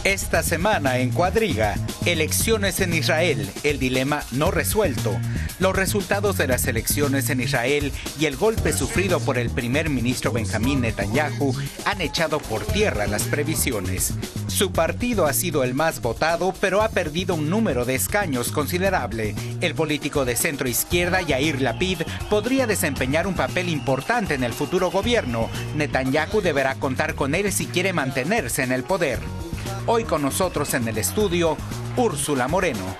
Esta semana en Cuadriga, elecciones en Israel, el dilema no resuelto, los resultados de las elecciones en Israel y el golpe sufrido por el primer ministro Benjamín Netanyahu han echado por tierra las previsiones. Su partido ha sido el más votado, pero ha perdido un número de escaños considerable. El político de centro izquierda, Yair Lapid, podría desempeñar un papel importante en el futuro gobierno. Netanyahu deberá contar con él si quiere mantenerse en el poder. Hoy con nosotros en el estudio, Úrsula Moreno.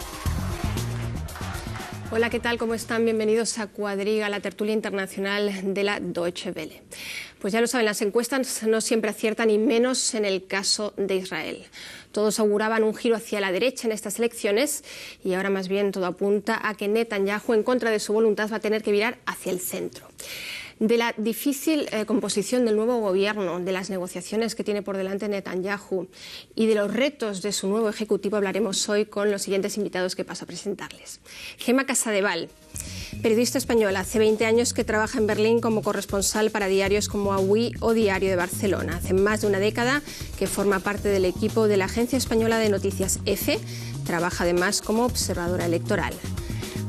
Hola, ¿qué tal? ¿Cómo están? Bienvenidos a Cuadriga, la tertulia internacional de la Deutsche Welle. Pues ya lo saben, las encuestas no siempre aciertan, y menos en el caso de Israel. Todos auguraban un giro hacia la derecha en estas elecciones y ahora más bien todo apunta a que Netanyahu, en contra de su voluntad, va a tener que virar hacia el centro. De la difícil composición del nuevo gobierno, de las negociaciones que tiene por delante Netanyahu y de los retos de su nuevo ejecutivo hablaremos hoy con los siguientes invitados que paso a presentarles. Gemma Casadevall, periodista española, hace 20 años que trabaja en Berlín como corresponsal para diarios como Avui o Diario de Barcelona. Hace más de una década que forma parte del equipo de la agencia española de noticias EFE. Trabaja además como observadora electoral.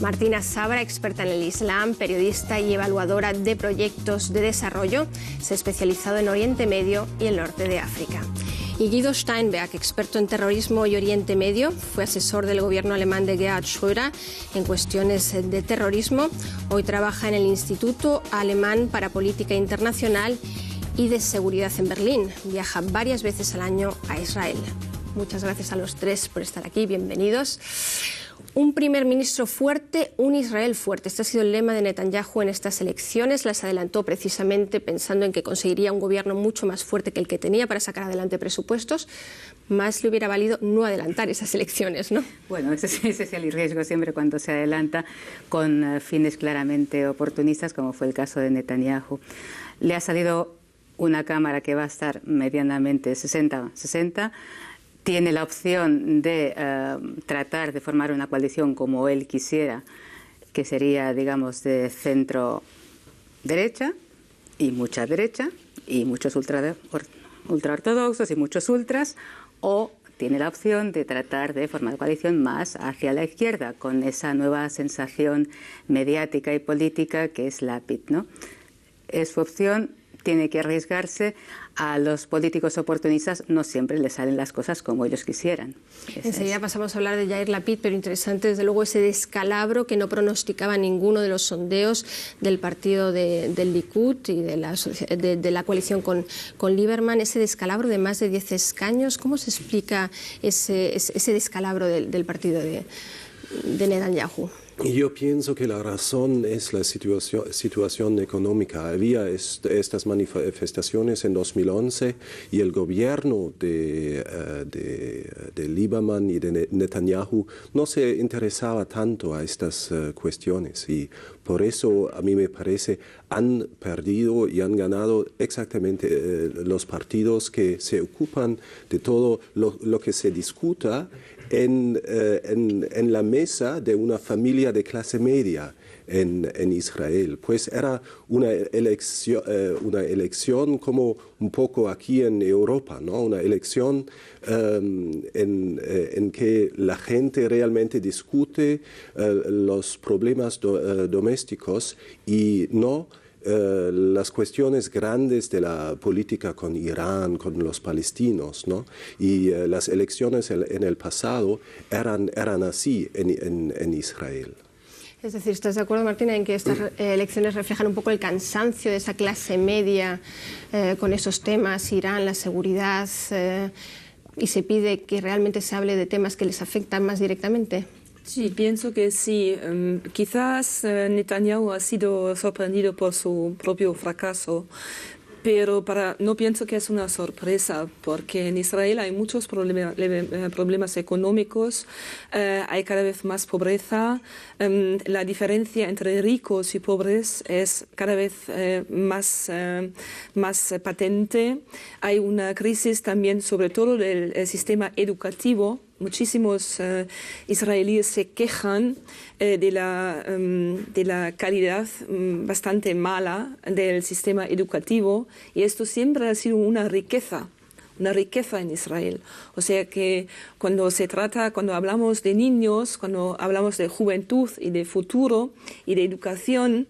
Martina Sabra, experta en el Islam, periodista y evaluadora de proyectos de desarrollo, se ha especializado en Oriente Medio y el norte de África. Y Guido Steinberg, experto en terrorismo y Oriente Medio, fue asesor del gobierno alemán de Gerhard Schröder en cuestiones de terrorismo. Hoy trabaja en el Instituto Alemán para Política Internacional y de Seguridad en Berlín. Viaja varias veces al año a Israel. Muchas gracias a los tres por estar aquí. Bienvenidos. Un primer ministro fuerte, un Israel fuerte. Este ha sido el lema de Netanyahu en estas elecciones. Las adelantó precisamente pensando en que conseguiría un gobierno mucho más fuerte que el que tenía para sacar adelante presupuestos. Más le hubiera valido no adelantar esas elecciones, ¿no? Bueno, ese es el riesgo siempre cuando se adelanta con fines claramente oportunistas, como fue el caso de Netanyahu. Le ha salido una Cámara que va a estar medianamente 60-60. Tiene la opción de tratar de formar una coalición como él quisiera, que sería, digamos, de centro-derecha y mucha derecha, y muchos ultraortodoxos y muchos ultras, o tiene la opción de tratar de formar coalición más hacia la izquierda, con esa nueva sensación mediática y política que es Lapid, ¿no? Es su opción. Tiene que arriesgarse. A los políticos oportunistas no siempre les salen las cosas como ellos quisieran. Enseguida pasamos a hablar de Yair Lapid, pero interesante desde luego ese descalabro que no pronosticaba ninguno de los sondeos del partido del Likud y de la coalición con Lieberman, ese descalabro de más de 10 escaños. ¿Cómo se explica ese descalabro del partido de Netanyahu? Yo pienso que la razón es la situación económica. Había estas manifestaciones en 2011 y el gobierno de Lieberman y de Netanyahu no se interesaba tanto a estas cuestiones, y por eso a mí me parece han perdido y han ganado exactamente los partidos que se ocupan de todo lo que se discuta en la mesa de una familia de clase media en Israel. Pues era una elección como un poco aquí en Europa, ¿no? Una elección en que la gente realmente discute los problemas domésticos y no las cuestiones grandes de la política con Irán, con los palestinos, ¿no? Y las elecciones en el pasado eran así en Israel. Es decir, ¿estás de acuerdo, Martina, en que estas elecciones reflejan un poco el cansancio de esa clase media con esos temas, Irán, la seguridad, y se pide que realmente se hable de temas que les afectan más directamente? Sí, pienso que sí. Quizás Netanyahu ha sido sorprendido por su propio fracaso, pero no pienso que es una sorpresa, porque en Israel hay muchos problemas económicos, hay cada vez más pobreza, la diferencia entre ricos y pobres es cada vez más patente, hay una crisis también sobre todo del sistema educativo. Muchísimos israelíes se quejan de la calidad bastante mala del sistema educativo, y esto siempre ha sido una riqueza una riqueza en Israel. O sea que cuando hablamos de niños, cuando hablamos de juventud y de futuro y de educación,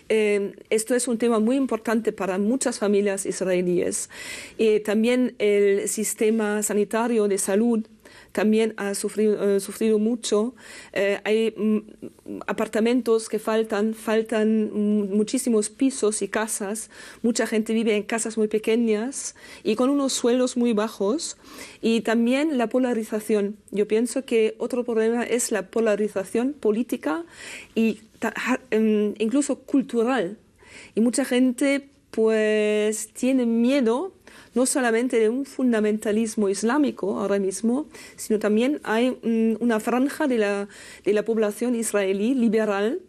esto es un tema muy importante para muchas familias israelíes. También el sistema sanitario de salud también ha sufrido mucho. Hay apartamentos que faltan muchísimos pisos y casas. Mucha gente vive en casas muy pequeñas y con unos sueldos muy bajos. Y también la polarización. Yo pienso que otro problema es la polarización política y incluso cultural. Y mucha gente pues tiene miedo no solamente de un fundamentalismo islámico ahora mismo, sino también hay una franja de la población israelí liberal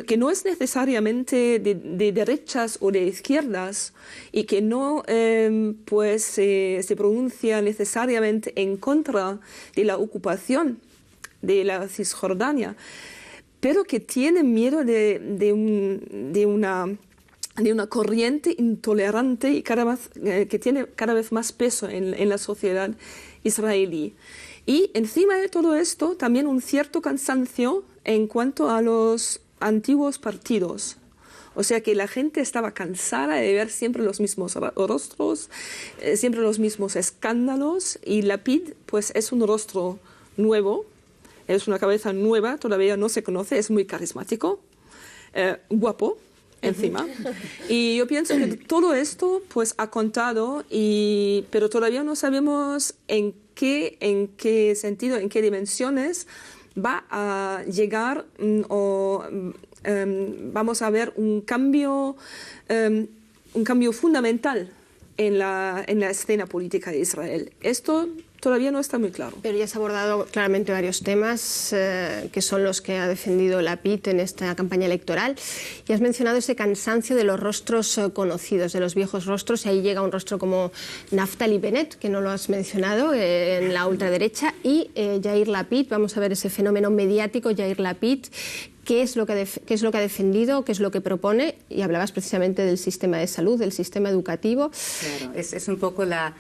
que no es necesariamente de derechas o de izquierdas y que no pues se pronuncia necesariamente en contra de la ocupación de la Cisjordania, pero que tiene miedo de una corriente intolerante y que tiene cada vez más peso en la sociedad israelí. Y encima de todo esto, también un cierto cansancio en cuanto a los antiguos partidos. O sea que la gente estaba cansada de ver siempre los mismos rostros, siempre los mismos escándalos, y Lapid pues es un rostro nuevo, es una cabeza nueva, todavía no se conoce, es muy carismático, guapo, encima. Y yo pienso que todo esto pues ha contado, pero todavía no sabemos en qué sentido, en qué dimensiones va a llegar o vamos a ver un cambio fundamental en la escena política de Israel. Esto todavía no está muy claro. Pero ya se ha abordado claramente varios temas que son los que ha defendido Lapid en esta campaña electoral. Y has mencionado ese cansancio de los rostros conocidos, de los viejos rostros, y ahí llega un rostro como Naftali Bennett, que no lo has mencionado, en la ultraderecha, y Yair Lapid. Vamos a ver ese fenómeno mediático, Yair Lapid. ¿Qué es lo que ha defendido? ¿Qué es lo que propone? Y hablabas precisamente del sistema de salud, del sistema educativo. Claro, es un poco la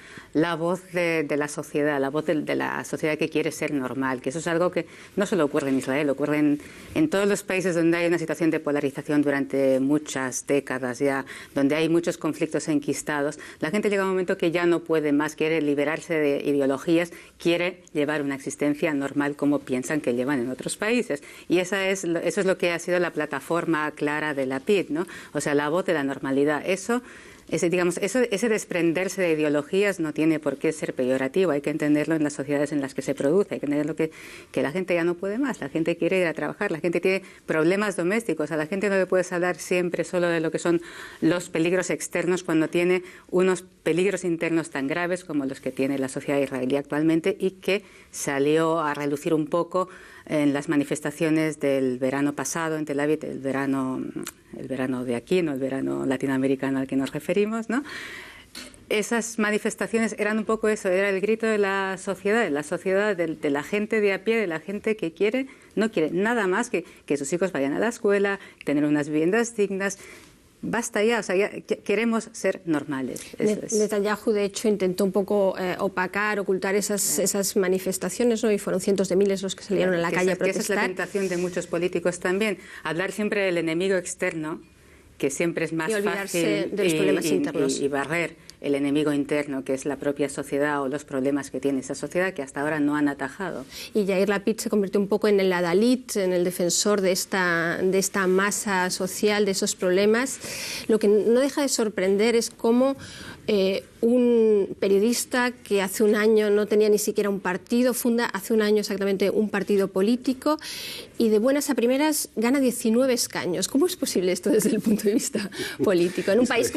voz de la sociedad, la voz de la sociedad que quiere ser normal, que eso es algo que no solo ocurre en Israel, ocurre en todos los países donde hay una situación de polarización durante muchas décadas ya, donde hay muchos conflictos enquistados. La gente llega a un momento que ya no puede más, quiere liberarse de ideologías, quiere llevar una existencia normal como piensan que llevan en otros países. Y eso es lo que ha sido la plataforma clara de Lapid, ¿no? O sea, la voz de la normalidad. Ese desprenderse de ideologías no tiene por qué ser peyorativo, hay que entenderlo en las sociedades en las que se produce, hay que entenderlo que la gente ya no puede más, la gente quiere ir a trabajar, la gente tiene problemas domésticos, a la gente no le puedes hablar siempre solo de lo que son los peligros externos cuando tiene unos peligros internos tan graves como los que tiene la sociedad israelí actualmente y que salió a relucir un poco en las manifestaciones del verano pasado en Tel Aviv, el verano de aquí, no el verano latinoamericano al que nos referimos, ¿no? Esas manifestaciones eran un poco eso, era el grito de la sociedad de la gente de a pie, de la gente que no quiere nada más que sus hijos vayan a la escuela, tener unas viviendas dignas. Basta ya, o sea, ya queremos ser normales. Netanyahu, de hecho, intentó un poco ocultar esas manifestaciones, ¿no? Y fueron cientos de miles los que salieron a la calle a protestar. Esa es la tentación de muchos políticos también, hablar siempre del enemigo externo, que siempre es más fácil de los problemas internos. Y barrer el enemigo interno, que es la propia sociedad o los problemas que tiene esa sociedad que hasta ahora no han atajado. Y Yair Lapid se convirtió un poco en el adalid, en el defensor de esta masa social, de esos problemas. Lo que no deja de sorprender es cómo un periodista que hace un año no tenía ni siquiera un partido, funda hace un año exactamente un partido político y de buenas a primeras gana 19 escaños. ¿Cómo es posible esto desde el punto de vista político? En un país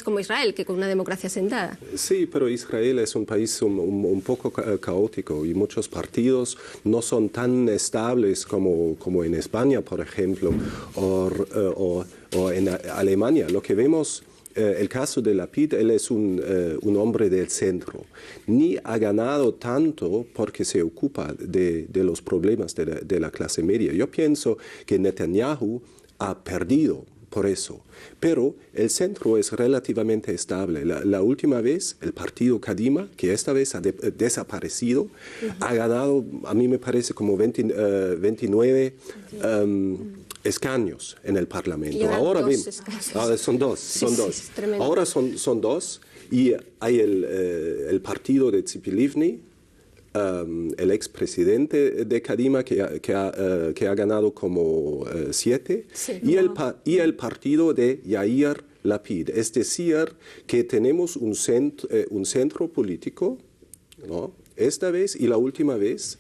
como Israel, que con una democracia sentada. Sí, pero Israel es un país un poco caótico y muchos partidos no son tan estables como en España, por ejemplo, o en Alemania. Lo que vemos... el caso de Lapid, él es un hombre del centro. Ni ha ganado tanto porque se ocupa de los problemas de la clase media. Yo pienso que Netanyahu ha perdido por eso. Pero el centro es relativamente estable. La última vez, el partido Kadima, que esta vez ha desaparecido, ha ganado, a mí me parece, como 29 escaños en el Parlamento. Ahora son dos. Ahora son dos. Y hay el partido de Tzipi Livni, el expresidente de Kadima, que ha ganado como 7, sí, y el partido de Yair Lapid. Es decir, que tenemos un centro político, ¿no?, esta vez y la última vez,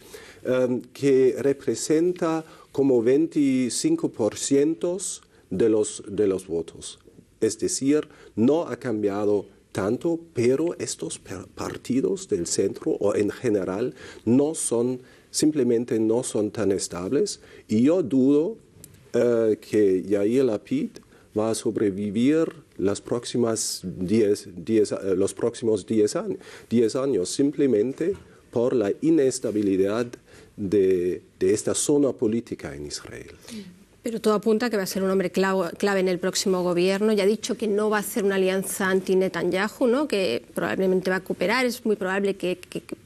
que representa como 25% de los votos. Es decir, no ha cambiado tanto, pero estos partidos del centro o en general simplemente no son tan estables, y yo dudo que Yair Lapid va a sobrevivir los próximos 10 años, simplemente por la inestabilidad de esta zona política en Israel. Pero todo apunta a que va a ser un hombre clave en el próximo gobierno. Ya ha dicho que no va a hacer una alianza anti-Netanyahu, ¿no?, que probablemente va a cooperar. Es muy probable que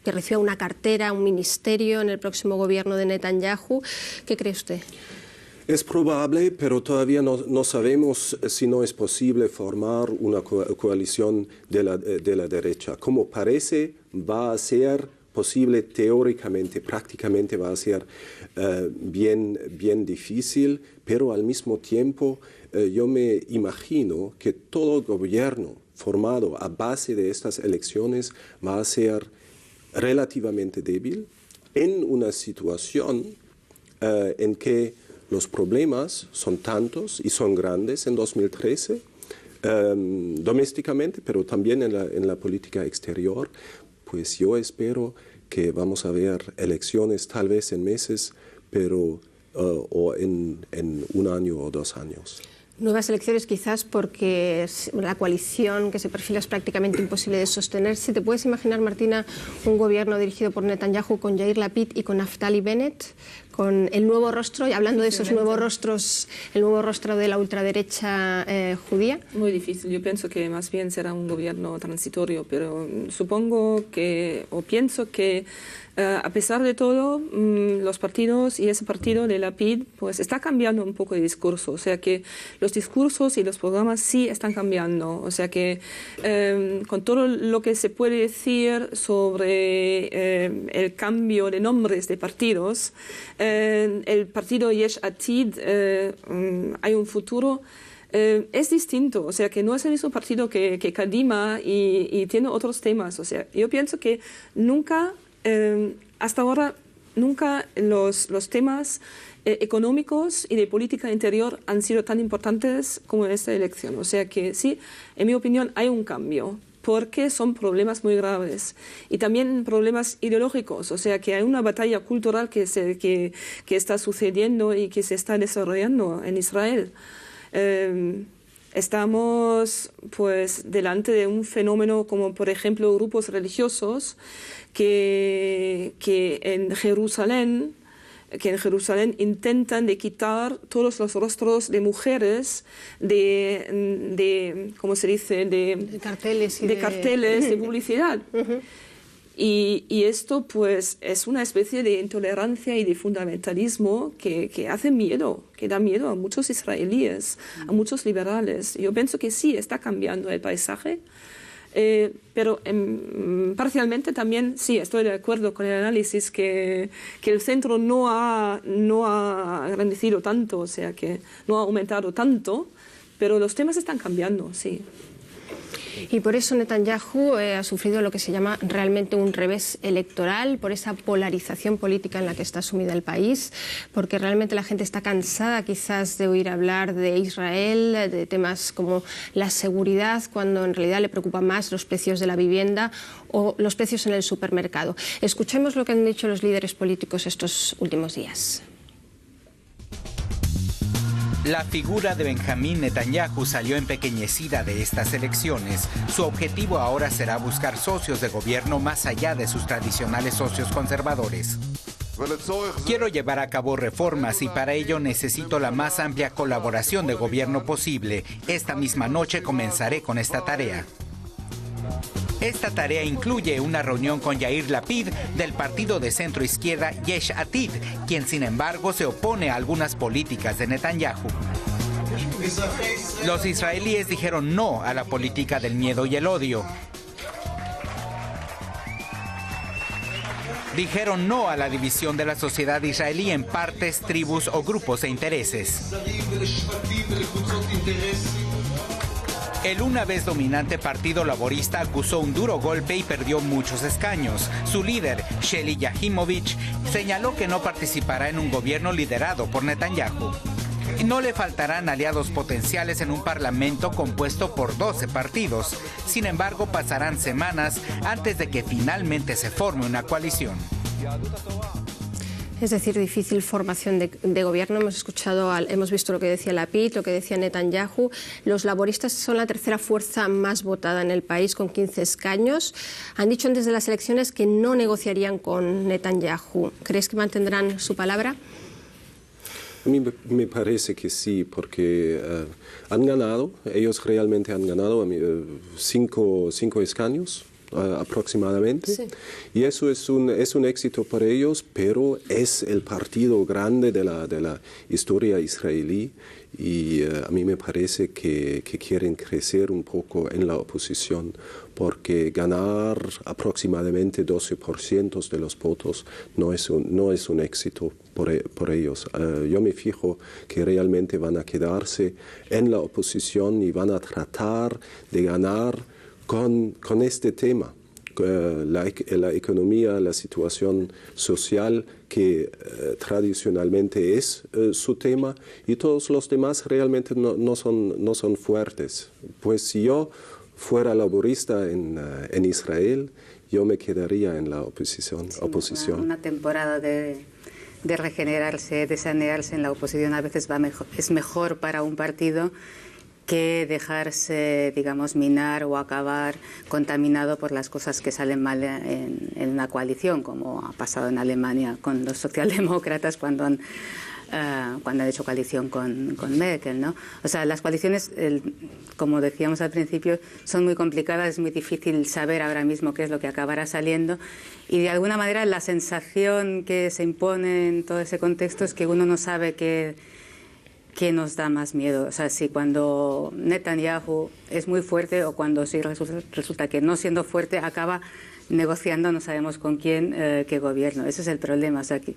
reciba una cartera, un ministerio en el próximo gobierno de Netanyahu. ¿Qué cree usted? Es probable, pero todavía no sabemos si no es posible formar una coalición de la derecha. Como parece, va a ser posible teóricamente, prácticamente va a ser bien difícil, pero al mismo tiempo yo me imagino que todo gobierno formado a base de estas elecciones va a ser relativamente débil en una situación en que los problemas son tantos y son grandes en 2013, domésticamente, pero también en la política exterior. Pues yo espero que vamos a ver elecciones tal vez en meses, pero o en 1 año o 2 años. Nuevas elecciones quizás porque la coalición que se perfila es prácticamente imposible de sostenerse. ¿Te puedes imaginar, Martina, un gobierno dirigido por Netanyahu con Yair Lapid y con Naftali Bennett, con el nuevo rostro, y hablando de esos nuevos rostros, el nuevo rostro de la ultraderecha judía? Muy difícil. Yo pienso que más bien será un gobierno transitorio, pero pienso que a pesar de todo, los partidos y ese partido de Lapid pues está cambiando un poco de discurso. O sea que los discursos y los programas sí están cambiando. O sea que con todo lo que se puede decir sobre el cambio de nombres de partidos, el partido Yesh Atid hay un futuro. Es distinto, o sea que no es el mismo partido que Kadima y tiene otros temas. O sea, yo pienso que hasta ahora nunca los temas económicos y de política interior han sido tan importantes como en esta elección. O sea que sí, en mi opinión hay un cambio, porque son problemas muy graves y también problemas ideológicos. O sea que hay una batalla cultural que está sucediendo y que se está desarrollando en Israel. Estamos pues delante de un fenómeno como, por ejemplo, grupos religiosos que en Jerusalén intentan de quitar todos los rostros de mujeres de ¿cómo se dice? De carteles de publicidad. Y esto pues es una especie de intolerancia y de fundamentalismo que hace miedo, que da miedo a muchos israelíes, a muchos liberales. Yo pienso que sí, está cambiando el paisaje, pero parcialmente también sí, estoy de acuerdo con el análisis que el centro no ha agrandecido tanto, o sea que no ha aumentado tanto, pero los temas están cambiando, sí. Y por eso Netanyahu ha sufrido lo que se llama realmente un revés electoral, por esa polarización política en la que está sumida el país, porque realmente la gente está cansada quizás de oír hablar de Israel, de temas como la seguridad, cuando en realidad le preocupan más los precios de la vivienda o los precios en el supermercado. Escuchemos lo que han dicho los líderes políticos estos últimos días. La figura de Benjamín Netanyahu salió empequeñecida de estas elecciones. Su objetivo ahora será buscar socios de gobierno más allá de sus tradicionales socios conservadores. Quiero llevar a cabo reformas y para ello necesito la más amplia colaboración de gobierno posible. Esta misma noche comenzaré con esta tarea. Esta tarea incluye una reunión con Yair Lapid del partido de centro izquierda Yesh Atid, quien sin embargo se opone a algunas políticas de Netanyahu. Los israelíes dijeron no a la política del miedo y el odio. Dijeron no a la división de la sociedad israelí en partes, tribus o grupos de intereses. El una vez dominante Partido Laborista acusó un duro golpe y perdió muchos escaños. Su líder, Sheli Yahimovich, señaló que no participará en un gobierno liderado por Netanyahu. No le faltarán aliados potenciales en un parlamento compuesto por 12 partidos. Sin embargo, pasarán semanas antes de que finalmente se forme una coalición. Es decir, difícil formación de gobierno. Hemos visto lo que decía Lapid, lo que decía Netanyahu. Los laboristas son la tercera fuerza más votada en el país, con 15 escaños. Han dicho antes de las elecciones que no negociarían con Netanyahu. ¿Crees que mantendrán su palabra? A mí me parece que sí, porque han ganado, ellos realmente han ganado 5 escaños. Aproximadamente, sí. Y eso es un éxito para ellos, pero es el partido grande de la historia israelí y a mí me parece que quieren crecer un poco en la oposición, porque ganar aproximadamente 12% de los votos no es un éxito por ellos. Yo me fijo que realmente van a quedarse en la oposición y van a tratar de ganar con este tema, la economía, la situación social que tradicionalmente es su tema, y todos los demás realmente no son fuertes. Pues si yo fuera laborista en Israel, yo me quedaría en la oposición. Sí, una temporada de regenerarse, de sanearse en la oposición a veces es mejor para un partido que dejarse, digamos, minar o acabar contaminado por las cosas que salen mal en una coalición, como ha pasado en Alemania con los socialdemócratas cuando han hecho coalición con Merkel, ¿no? O sea, las coaliciones, como decíamos al principio, son muy complicadas, es muy difícil saber ahora mismo qué es lo que acabará saliendo, y de alguna manera la sensación que se impone en todo ese contexto es que uno no sabe qué nos da más miedo. O sea, si cuando Netanyahu es muy fuerte o cuando sí resulta que no siendo fuerte acaba negociando, no sabemos con quién, qué gobierno. Ese es el problema. O sea, ¿qué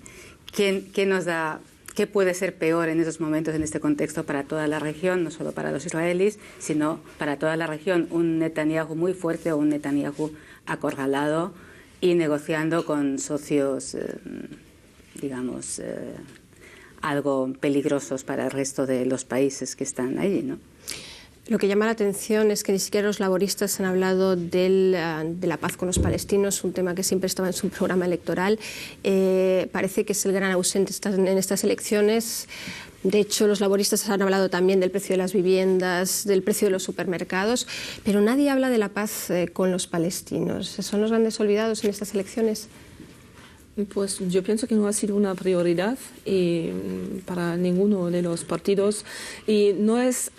puede ser peor en esos momentos, en este contexto, para toda la región, no solo para los israelíes, sino para toda la región? Un Netanyahu muy fuerte o un Netanyahu acorralado y negociando con socios, digamos, algo peligrosos para el resto de los países que están allí, ¿no? Lo que llama la atención es que ni siquiera los laboristas han hablado de la paz con los palestinos, un tema que siempre estaba en su programa electoral. Parece que es el gran ausente en estas elecciones. De hecho, los laboristas han hablado también del precio de las viviendas, del precio de los supermercados, pero nadie habla de la paz con los palestinos. ¿Son los grandes olvidados en estas elecciones? Pues yo pienso que no ha sido una prioridad para ninguno de los partidos, y no es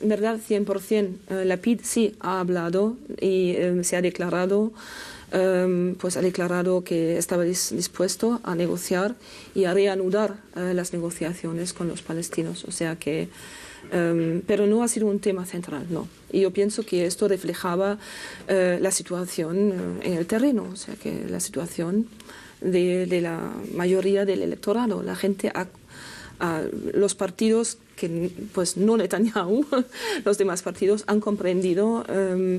verdad 100%. Lapid sí ha hablado y se ha declarado, que estaba dispuesto a negociar y a reanudar las negociaciones con los palestinos. O sea que, pero no ha sido un tema central, no. Y yo pienso que esto reflejaba la situación en el terreno, o sea que la situación de la mayoría del electorado. La gente, los partidos que, pues no Netanyahu, los demás partidos han comprendido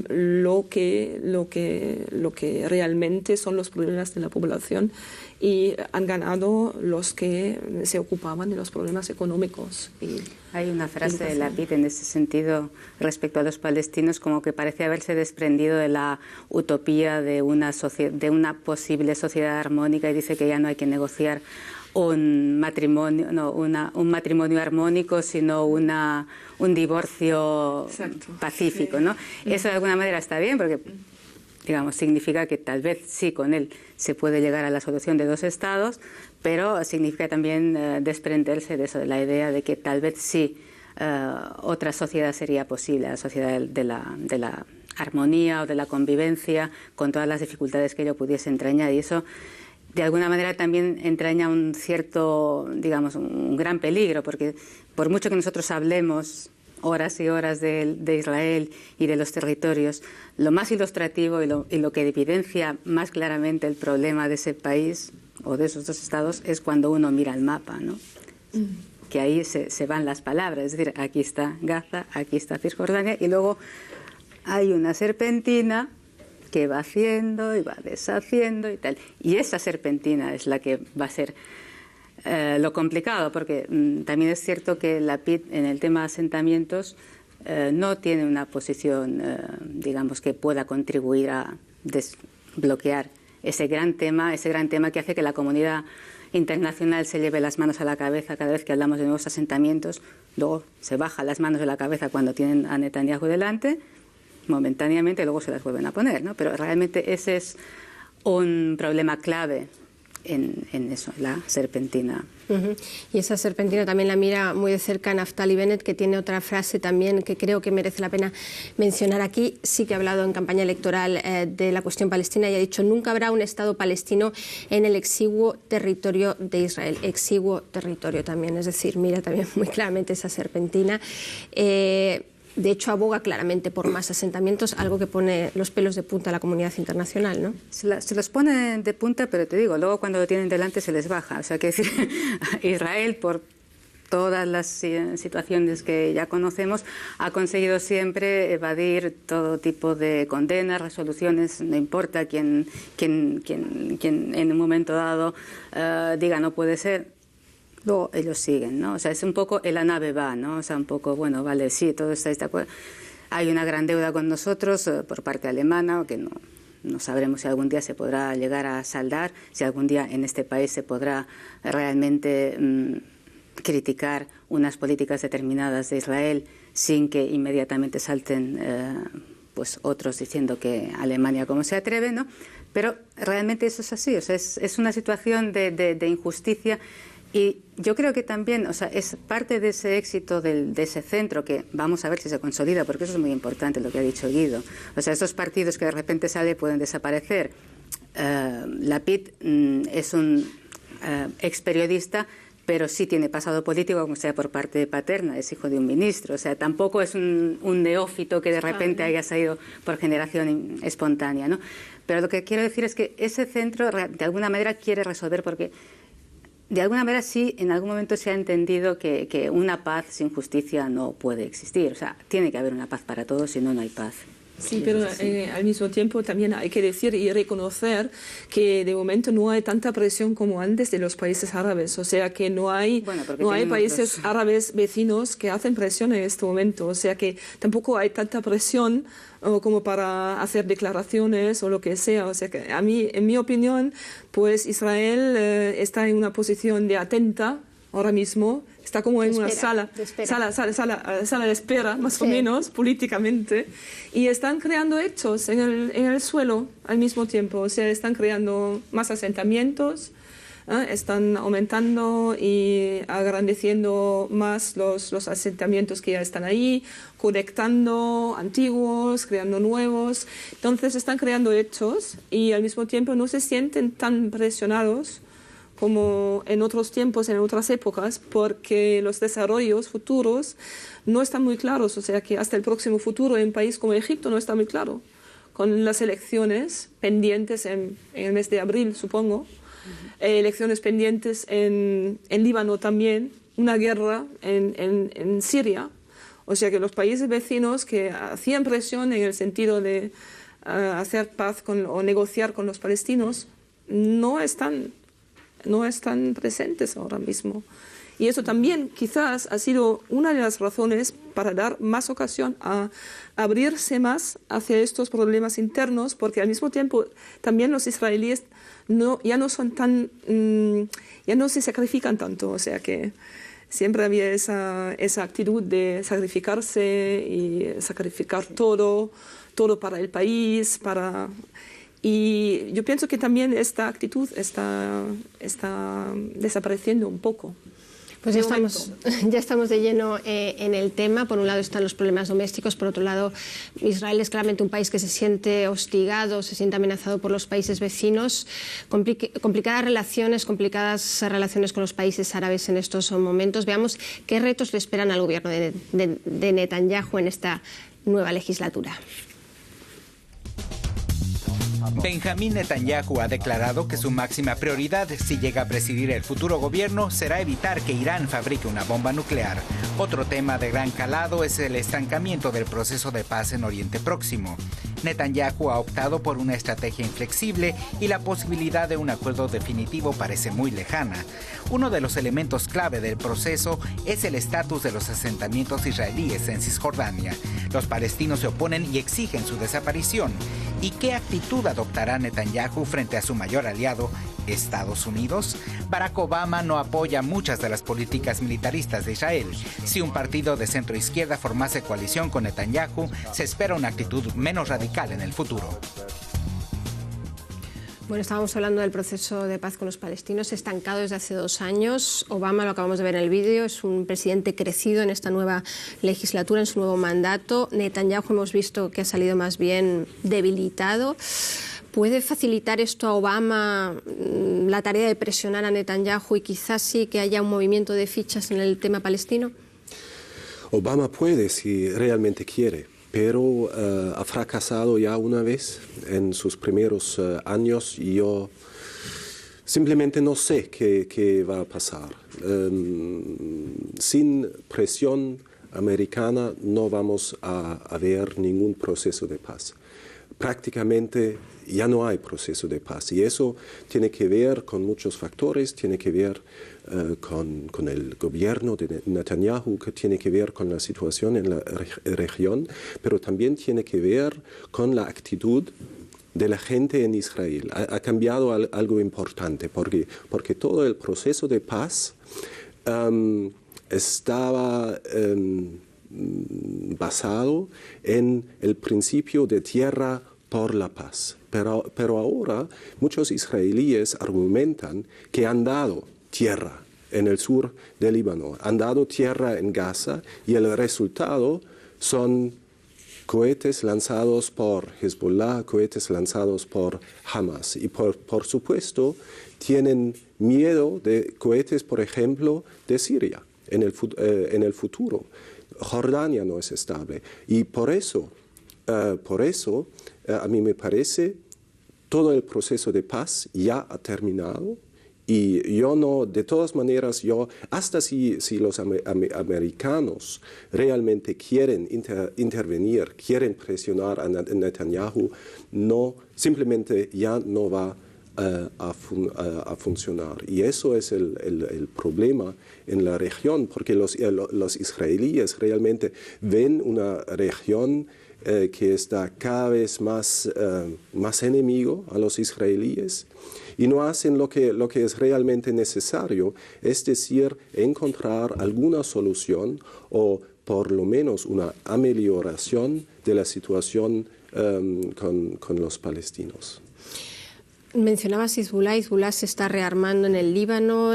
lo que realmente son los problemas de la población, y han ganado los que se ocupaban de los problemas económicos. Hay una frase de Lapid en ese sentido respecto a los palestinos, como que parece haberse desprendido de la utopía de una posible sociedad armónica, y dice que ya no hay que negociar un matrimonio armónico, sino un divorcio pacífico, ¿no? Eso de alguna manera está bien, porque digamos, significa que tal vez sí con él se puede llegar a la solución de 2 estados, pero significa también desprenderse de eso, de la idea de que tal vez sí otra sociedad sería posible, la sociedad de la armonía o de la convivencia, con todas las dificultades que ello pudiese entrañar. Y eso, de alguna manera, también entraña un cierto, digamos, un gran peligro, porque por mucho que nosotros hablemos horas y horas de Israel y de los territorios, lo más ilustrativo y lo que evidencia más claramente el problema de ese país o de esos 2 estados es cuando uno mira el mapa, ¿no? Que ahí se van las palabras, es decir, aquí está Gaza, aquí está Cisjordania, y luego hay una serpentina que va haciendo y va deshaciendo y tal. Y esa serpentina es la que va a ser lo complicado, porque también es cierto que la PID en el tema de asentamientos no tiene una posición, digamos, que pueda contribuir a desbloquear ese gran tema que hace que la comunidad internacional se lleve las manos a la cabeza cada vez que hablamos de nuevos asentamientos, luego se baja las manos de la cabeza cuando tienen a Netanyahu delante, momentáneamente, luego se las vuelven a poner, ¿no? Pero realmente ese es un problema clave en eso, la serpentina. Y esa serpentina también la mira muy de cerca Naftali Bennett, que tiene otra frase también que creo que merece la pena mencionar aquí. Sí que ha hablado en campaña electoral de la cuestión palestina y ha dicho: nunca habrá un Estado palestino en el exiguo territorio de Israel. Exiguo territorio también, es decir, mira también muy claramente esa serpentina. De hecho, aboga claramente por más asentamientos, algo que pone los pelos de punta a la comunidad internacional, ¿no? Se los pone de punta, pero te digo, luego cuando lo tienen delante se les baja. O sea, que decir, Israel, por todas las situaciones que ya conocemos, ha conseguido siempre evadir todo tipo de condenas, resoluciones, no importa quién en un momento dado diga no puede ser. Luego ellos siguen, ¿no? O sea, es un poco la nave va, ¿no? O sea, un poco, bueno, vale, sí, todo está de acuerdo. Hay una gran deuda con nosotros por parte alemana, que no sabremos si algún día se podrá llegar a saldar, si algún día en este país se podrá realmente criticar unas políticas determinadas de Israel sin que inmediatamente salten pues otros diciendo que Alemania cómo se atreve, ¿no? Pero realmente eso es así, o sea, es una situación de injusticia. Y yo creo que también, o sea, es parte de ese éxito de ese centro que vamos a ver si se consolida, porque eso es muy importante lo que ha dicho Guido. O sea, esos partidos que de repente salen pueden desaparecer. Lapid es un ex periodista, pero sí tiene pasado político, como sea por parte de paterna, es hijo de un ministro. O sea, tampoco es un neófito que de repente haya salido por generación espontánea, ¿no? Pero lo que quiero decir es que ese centro de alguna manera quiere resolver, porque de alguna manera sí, en algún momento se ha entendido que una paz sin justicia no puede existir. O sea, tiene que haber una paz para todos, si no, no hay paz. Sí, pero al mismo tiempo también hay que decir y reconocer que de momento no hay tanta presión como antes de los países árabes. O sea que no hay países árabes vecinos que hacen presión en este momento. O sea que tampoco hay tanta presión como para hacer declaraciones o lo que sea. O sea que a mí, en mi opinión, pues Israel está en una posición de atenta ahora mismo. Está como en una sala de espera, más o menos, políticamente, y están creando hechos en el suelo al mismo tiempo. O sea, están creando más asentamientos, están aumentando y agrandeciendo más los asentamientos que ya están ahí, conectando antiguos, creando nuevos. Entonces están creando hechos y al mismo tiempo no se sienten tan presionados como en otros tiempos, en otras épocas, porque los desarrollos futuros no están muy claros. O sea que hasta el próximo futuro en un país como Egipto no está muy claro. Con las elecciones pendientes en el mes de abril, supongo, elecciones pendientes en Líbano también, una guerra en Siria. O sea que los países vecinos que hacían presión en el sentido de hacer paz o negociar con los palestinos no están presentes ahora mismo. Y eso también quizás ha sido una de las razones para dar más ocasión a abrirse más hacia estos problemas internos, porque al mismo tiempo también los israelíes ya no se sacrifican tanto. O sea que siempre había esa actitud de sacrificarse y sacrificar todo, todo para el país, y yo pienso que también esta actitud está desapareciendo un poco. Pues ya estamos de lleno en el tema. Por un lado están los problemas domésticos, por otro lado Israel es claramente un país que se siente hostigado, se siente amenazado por los países vecinos. Complicadas relaciones con los países árabes en estos momentos. Veamos qué retos le esperan al gobierno de Netanyahu en esta nueva legislatura. Benjamín Netanyahu ha declarado que su máxima prioridad, si llega a presidir el futuro gobierno, será evitar que Irán fabrique una bomba nuclear. Otro tema de gran calado es el estancamiento del proceso de paz en Oriente Próximo. Netanyahu ha optado por una estrategia inflexible y la posibilidad de un acuerdo definitivo parece muy lejana. Uno de los elementos clave del proceso es el estatus de los asentamientos israelíes en Cisjordania. Los palestinos se oponen y exigen su desaparición. ¿Y qué actitud adoptará Netanyahu frente a su mayor aliado, Estados Unidos? Barack Obama no apoya muchas de las políticas militaristas de Israel. Si un partido de centro izquierda formase coalición con Netanyahu, se espera una actitud menos radical en el futuro. Bueno, estábamos hablando del proceso de paz con los palestinos, estancado desde hace 2 años. Obama, lo acabamos de ver en el vídeo, es un presidente crecido en esta nueva legislatura, en su nuevo mandato. Netanyahu hemos visto que ha salido más bien debilitado. ¿Puede facilitar esto a Obama la tarea de presionar a Netanyahu y quizás sí que haya un movimiento de fichas en el tema palestino? Obama puede si realmente quiere, pero ha fracasado ya una vez en sus primeros años y yo simplemente no sé qué va a pasar. Sin presión americana no vamos a ver ningún proceso de paz. Prácticamente ya no hay proceso de paz y eso tiene que ver con muchos factores, tiene que ver con el gobierno de Netanyahu, que tiene que ver con la situación en la región, pero también tiene que ver con la actitud de la gente en Israel. Ha cambiado algo importante porque todo el proceso de paz estaba basado en el principio de tierra por la paz. Pero ahora muchos israelíes argumentan que han dado tierra en el sur del Líbano, han dado tierra en Gaza y el resultado son cohetes lanzados por Hezbollah, cohetes lanzados por Hamas. Y por supuesto tienen miedo de cohetes, por ejemplo, de Siria en el futuro. Jordania no es estable y por eso a mí me parece todo el proceso de paz ya ha terminado y yo no, de todas maneras, hasta si los americanos realmente quieren intervenir, quieren presionar a Netanyahu, simplemente ya no va a funcionar. Y eso es el problema en la región, porque los israelíes realmente ven una región que está cada vez más enemigo a los israelíes y no hacen lo que es realmente necesario, es decir, encontrar alguna solución o por lo menos una amelioración de la situación con los palestinos. Mencionabas Hezbollah se está rearmando en el Líbano,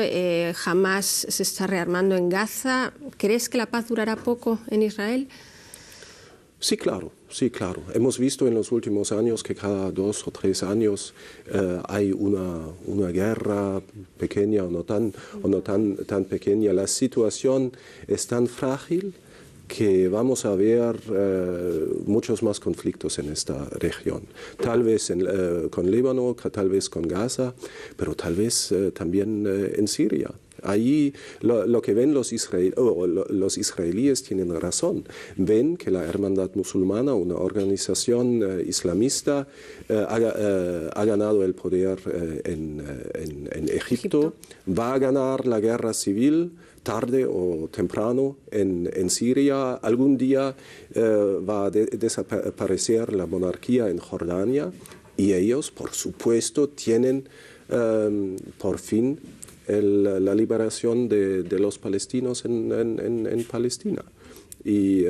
Hamas se está rearmando en Gaza. ¿Crees que la paz durará poco en Israel? Sí, claro. Hemos visto en los últimos años que cada 2 o 3 años hay una guerra pequeña o no tan pequeña. La situación es tan frágil que vamos a ver muchos más conflictos en esta región. Tal vez con Líbano, tal vez con Gaza, pero tal vez también en Siria. Ahí lo que ven los israelíes tienen razón. Ven que la Hermandad Musulmana, una organización islamista, ha ganado el poder en Egipto, va a ganar la guerra civil tarde o temprano en Siria. Algún día va a desaparecer la monarquía en Jordania y ellos, por supuesto, tienen por fin la liberación de los palestinos en Palestina. Y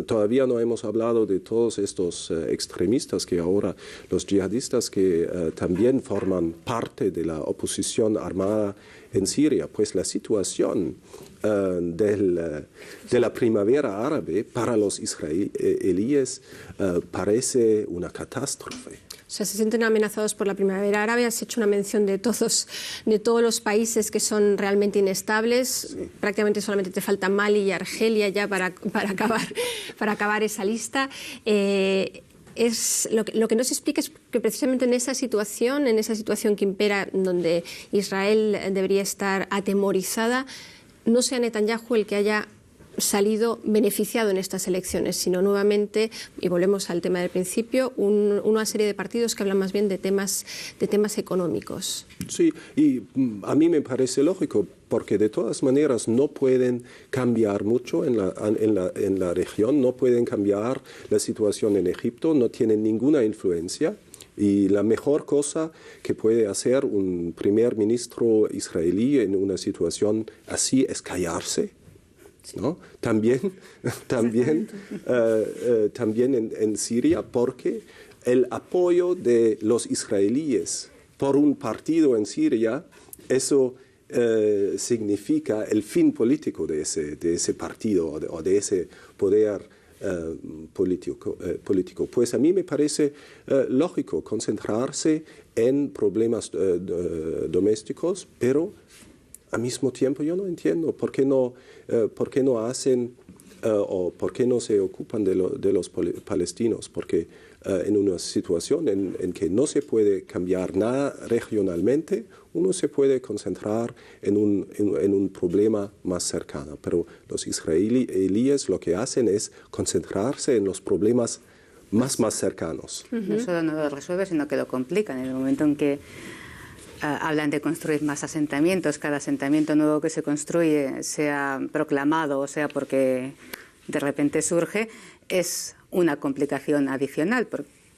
todavía no hemos hablado de todos estos extremistas que ahora, los yihadistas que también forman parte de la oposición armada en Siria. Pues la situación de la primavera árabe para los israelíes parece una catástrofe. O sea, se sienten amenazados por la primavera árabe. Has hecho una mención de todos los países que son realmente inestables. Sí. Prácticamente solamente te faltan Mali y Argelia ya para acabar esa lista. Lo que no se explica es que precisamente en esa situación que impera, donde Israel debería estar atemorizada, no sea Netanyahu el que haya salido beneficiado en estas elecciones, sino nuevamente, y volvemos al tema del principio, una serie de partidos que hablan más bien de temas económicos. Sí, y a mí me parece lógico, porque de todas maneras no pueden cambiar mucho en la región, no pueden cambiar la situación en Egipto, no tienen ninguna influencia. Y la mejor cosa que puede hacer un primer ministro israelí en una situación así es callarse. ¿No? También en Siria, porque el apoyo de los israelíes por un partido en Siria, eso significa el fin político de ese partido o de ese poder político. Pues a mí me parece lógico concentrarse en problemas domésticos, pero al mismo tiempo yo no entiendo por qué no hacen o por qué no se ocupan de los palestinos, porque en una situación en que no se puede cambiar nada regionalmente, uno se puede concentrar en un problema más cercano. Pero los israelíes lo que hacen es concentrarse en los problemas más cercanos. No solo no lo resuelve, sino que lo complican en el momento en que hablan de construir más asentamientos. Cada asentamiento nuevo que se construye, sea proclamado o sea porque de repente surge, es una complicación adicional,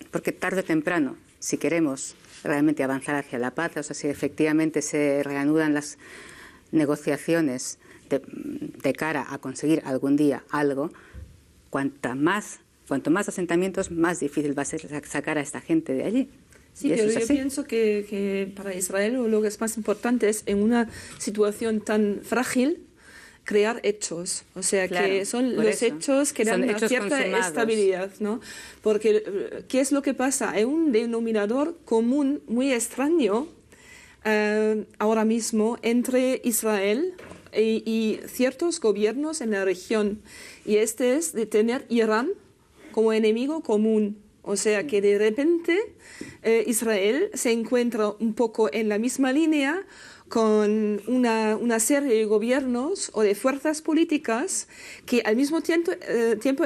porque tarde o temprano, si queremos realmente avanzar hacia la paz, o sea, si efectivamente se reanudan las negociaciones de cara a conseguir algún día algo, cuanto más asentamientos, más difícil va a ser sacar a esta gente de allí. Sí, pero yo pienso que para Israel lo que es más importante es, en una situación tan frágil, crear hechos. O sea, claro, que son los hechos que dan una cierta estabilidad, ¿no? Porque, ¿qué es lo que pasa? Hay un denominador común muy extraño ahora mismo entre Israel y ciertos gobiernos en la región. Y este es de tener Irán como enemigo común. O sea, que de repente Israel se encuentra un poco en la misma línea con una serie de gobiernos o de fuerzas políticas que al mismo tiempo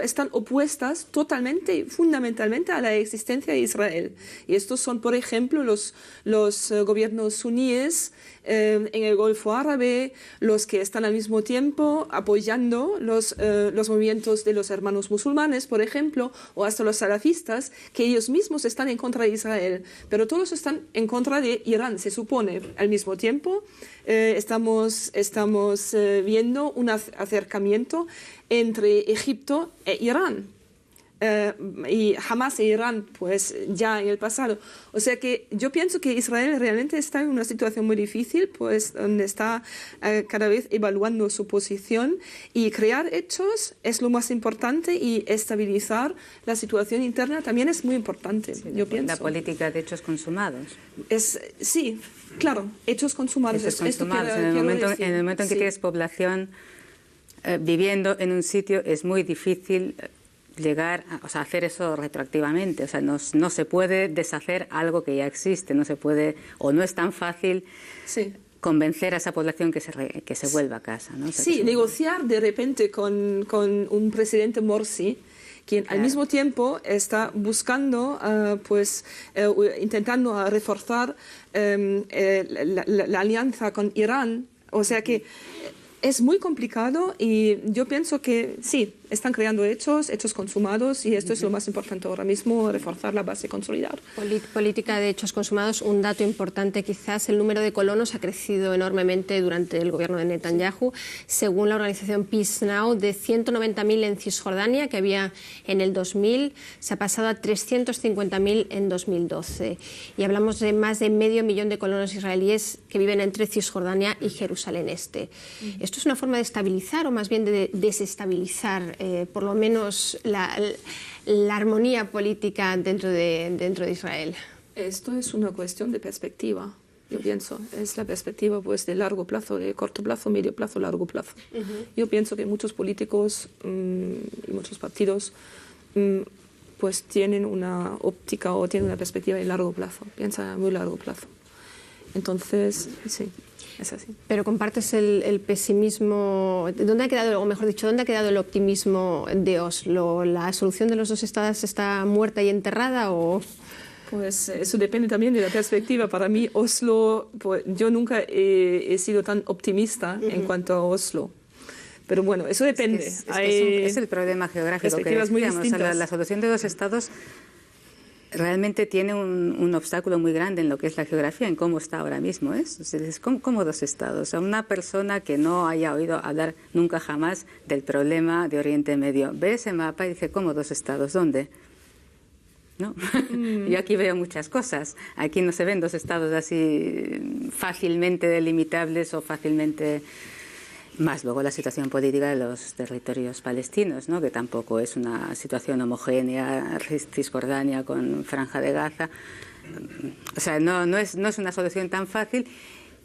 están opuestas totalmente y fundamentalmente a la existencia de Israel. Y estos son, por ejemplo, los gobiernos suníes en el Golfo Árabe, los que están al mismo tiempo apoyando los movimientos de los hermanos musulmanes, por ejemplo, o hasta los salafistas, que ellos mismos están en contra de Israel, pero todos están en contra de Irán, se supone. Al mismo tiempo estamos viendo un acercamiento entre Egipto e Irán. Y Hamas e Irán, pues ya en el pasado. O sea que yo pienso que Israel realmente está en una situación muy difícil, pues donde está cada vez evaluando su posición, y crear hechos es lo más importante, y estabilizar la situación interna también es muy importante, sí, yo pienso. La política de hechos consumados. Sí, claro, hechos consumados. Hechos consumados. En el momento en que tienes población viviendo en un sitio, es muy difícil llegar a hacer eso retroactivamente. O sea, no se puede deshacer algo que ya existe, no se puede, o no es tan fácil convencer a esa población que se vuelva a casa, ¿no? O sea, sí, negociar de repente con un presidente Morsi, quien al mismo tiempo está buscando, intentando reforzar la alianza con Irán. O sea que es muy complicado, y yo pienso que sí, están creando hechos consumados, y esto es lo más importante ahora mismo, reforzar la base, consolidar. Política de hechos consumados, un dato importante quizás, el número de colonos ha crecido enormemente durante el gobierno de Netanyahu. Según la organización Peace Now, de 190.000 en Cisjordania, que había en el 2000, se ha pasado a 350.000 en 2012. Y hablamos de más de 500.000 de colonos israelíes que viven entre Cisjordania y Jerusalén Este. ¿Esto es una forma de estabilizar o más bien de desestabilizar por lo menos la armonía política dentro de Israel? Esto es una cuestión de perspectiva, yo pienso. Es la perspectiva pues, de largo plazo, de corto plazo, medio plazo, largo plazo. Yo pienso que muchos políticos y muchos partidos pues tienen una óptica o tienen una perspectiva de largo plazo, piensa a muy largo plazo. Entonces, sí. Es así. Pero compartes el pesimismo. ¿Dónde ha quedado, o mejor dicho, dónde ha quedado el optimismo de Oslo? ¿La solución de los dos estados está muerta y enterrada o...? Pues eso depende también de la perspectiva. Para mí, Oslo, pues, yo nunca he sido tan optimista en cuanto a Oslo. Pero bueno, eso depende. Es el problema geográfico que decíamos. O sea, la solución de dos estados realmente tiene un obstáculo muy grande en lo que es la geografía, en cómo está ahora mismo. Es como dos estados. O sea, una persona que no haya oído hablar nunca jamás del problema de Oriente Medio ve ese mapa y dice, ¿cómo dos estados? ¿Dónde? ¿No? Yo aquí veo muchas cosas. Aquí no se ven dos estados así fácilmente delimitables o fácilmente... Más luego la situación política de los territorios palestinos, ¿no? Que tampoco es una situación homogénea, Cisjordania con Franja de Gaza. O sea, no es una solución tan fácil,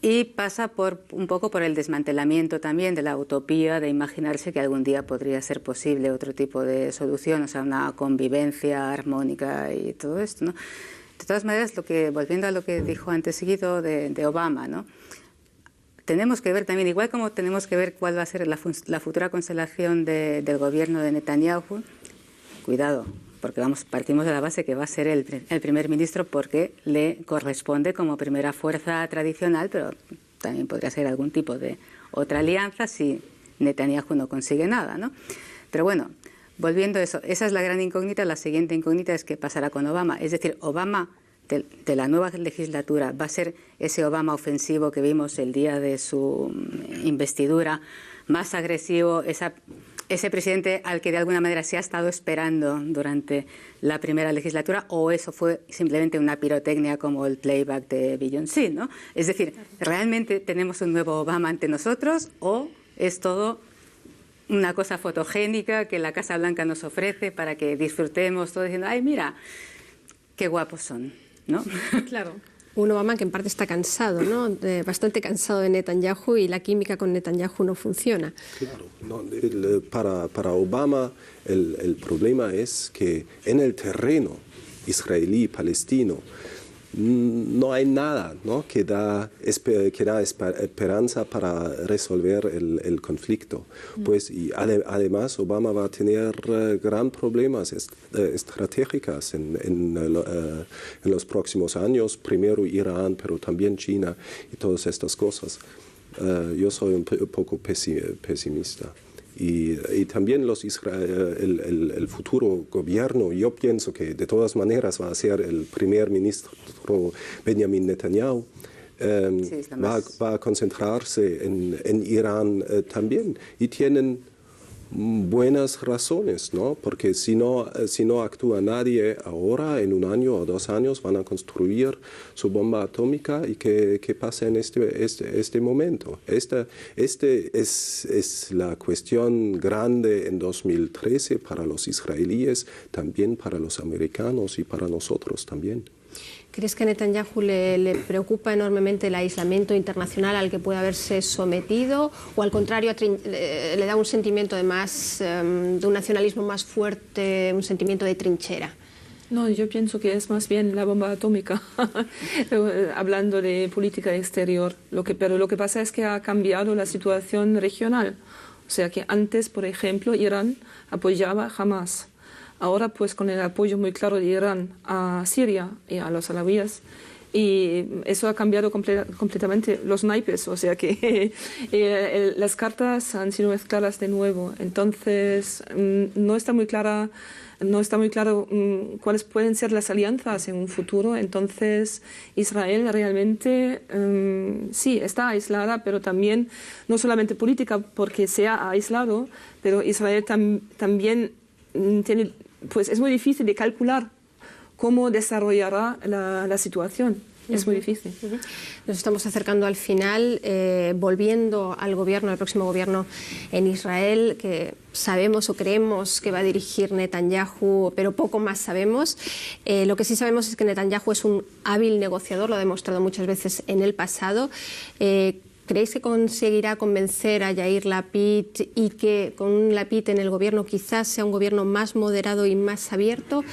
y pasa un poco por el desmantelamiento también de la utopía de imaginarse que algún día podría ser posible otro tipo de solución, o sea, una convivencia armónica y todo esto, ¿no? De todas maneras, volviendo a lo que dijo antes seguido de Obama, ¿no? Tenemos que ver también, igual como tenemos que ver cuál va a ser la futura constelación del gobierno de Netanyahu, cuidado, porque partimos de la base que va a ser el primer ministro porque le corresponde como primera fuerza tradicional, pero también podría ser algún tipo de otra alianza si Netanyahu no consigue nada, ¿no? Pero bueno, volviendo a eso, esa es la gran incógnita. La siguiente incógnita es qué pasará con Obama. Es decir, Obama de la nueva legislatura va a ser ese Obama ofensivo que vimos el día de su investidura, más agresivo, ese presidente al que de alguna manera se ha estado esperando durante la primera legislatura, o eso fue simplemente una pirotecnia como el playback de Beyoncé, ¿no? Es decir, ¿realmente tenemos un nuevo Obama ante nosotros o es todo una cosa fotogénica que la Casa Blanca nos ofrece para que disfrutemos todo diciendo, ay, mira, qué guapos son, ¿no? Claro. Un Obama que en parte está cansado, ¿no? Bastante cansado de Netanyahu, y la química con Netanyahu no funciona. Claro, para Obama el problema es que en el terreno israelí-palestino no hay nada, ¿no? que da esperanza para resolver el conflicto. Pues, y además Obama va a tener gran problemas estratégicos en los próximos años, primero Irán, pero también China y todas estas cosas. Yo soy un poco pesimista. Y también el futuro gobierno, yo pienso que de todas maneras va a ser el primer ministro Benjamin Netanyahu, va a concentrarse en Irán también, y tienen buenas razones, ¿no? Porque si no actúa nadie ahora, en un año o 2 años van a construir su bomba atómica, y ¿qué pasa en este momento? Esta es la cuestión grande en 2013 para los israelíes, también para los americanos y para nosotros también. ¿Crees que a Netanyahu le preocupa enormemente el aislamiento internacional al que puede haberse sometido, o al contrario le da un sentimiento de un nacionalismo más fuerte, un sentimiento de trinchera? No, yo pienso que es más bien la bomba atómica, hablando de política exterior. Pero lo que pasa es que ha cambiado la situación regional. O sea que antes, por ejemplo, Irán apoyaba a Hamas. Ahora, pues con el apoyo muy claro de Irán a Siria y a los alawíes, Y eso ha cambiado completamente los naipes, o sea que las cartas han sido mezcladas de nuevo. Entonces, no está muy claro cuáles pueden ser las alianzas en un futuro. Entonces, Israel realmente sí está aislada, pero también no solamente política porque se ha aislado, pero Israel también tiene, pues es muy difícil de calcular cómo desarrollará la situación. Es muy difícil. Nos estamos acercando al final, volviendo al próximo gobierno en Israel, que sabemos o creemos que va a dirigir Netanyahu, pero poco más sabemos. Lo que sí sabemos es que Netanyahu es un hábil negociador, lo ha demostrado muchas veces en el pasado. ¿Creéis que conseguirá convencer a Yair Lapid y que con un Lapid en el gobierno quizás sea un gobierno más moderado y más abierto?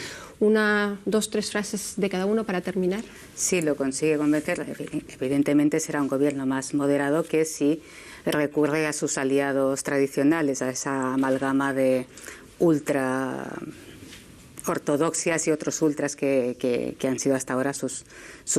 Dos, tres frases de cada uno para terminar. Sí, lo consigue convencer. Evidentemente será un gobierno más moderado que si recurre a sus aliados tradicionales, a esa amalgama de ultra ortodoxias y otros ultras que han sido hasta ahora sus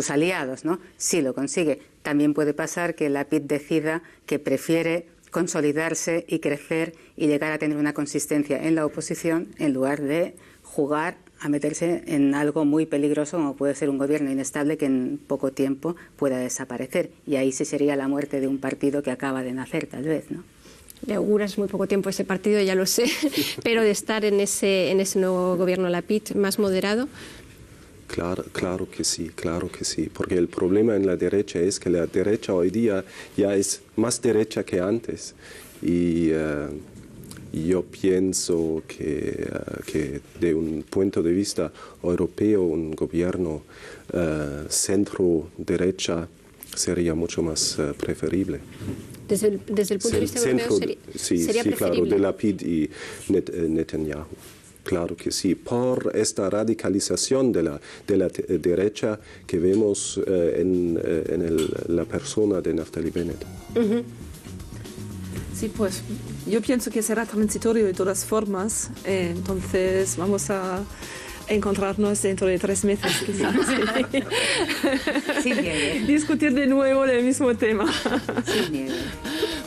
aliados, ¿no? Sí, lo consigue. También puede pasar que Lapid decida que prefiere consolidarse y crecer y llegar a tener una consistencia en la oposición en lugar de jugar a meterse en algo muy peligroso como puede ser un gobierno inestable que en poco tiempo pueda desaparecer. Y ahí sí sería la muerte de un partido que acaba de nacer, tal vez, ¿no? Le auguras muy poco tiempo ese partido, ya lo sé, pero de estar en ese nuevo gobierno Lapid más moderado. Claro que sí, porque el problema en la derecha es que la derecha hoy día ya es más derecha que antes y yo pienso que de un punto de vista europeo un gobierno centro-derecha sería mucho más preferible. Desde el punto de vista europeo sería preferible. Claro, de Lapid y Netanyahu. Claro que sí, por esta radicalización de la derecha que vemos en la persona de Naftali Bennett. Sí, pues yo pienso que será transitorio de todas formas, entonces vamos a encontrarnos dentro de 3 meses quizás. Sin nieve. Discutir de nuevo el mismo tema. Sin nieve.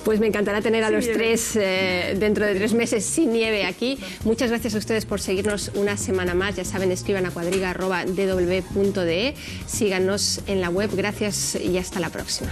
Pues me encantará tener a los tres dentro de 3 meses sin nieve aquí. Muchas gracias a ustedes por seguirnos una semana más. Ya saben, escriban a cuadriga@dw.de. Síganos en la web. Gracias y hasta la próxima.